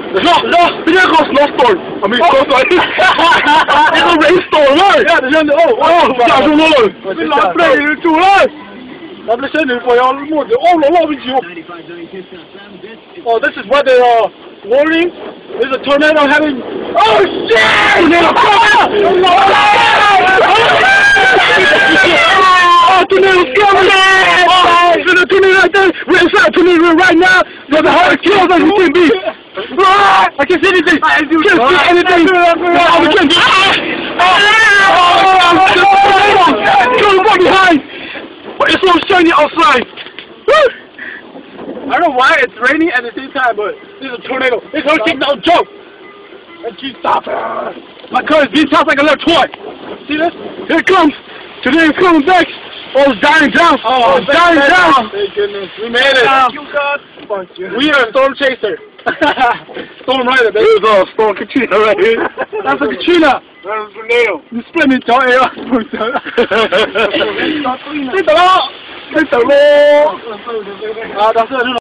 No, this is called snowstorm. I mean, snowstorm. It's a rainstorm, right? Yeah, det kände, jag tror nog. Vi la spray i toren. Jag blev känner för jag mådde, Oh, this is weather warning. There's a tornado having. Oh shit! Tornado coming! Oh, tornado coming! Oh, there's a tornado right there. We're inside a tornado right now. There's a hard kill as you can be. I can't see anything. I can't see anything. We can't Go from behind. But it's so shiny outside. I don't know why it's raining at the same time, but there's a tornado. It's gonna take no joke. And she stopped. My car is being tossed like a little toy. See this? Here it comes. Today it's coming back. Oh, it's dying down. Oh, it's dying down. Thank goodness. We made it. Thank you, God. We are a storm chaser. Storm rider, baby. There's a storm Katrina right here. That's a Katrina. That's a tornado. You split me, Joe. It's a lot. It's a lot.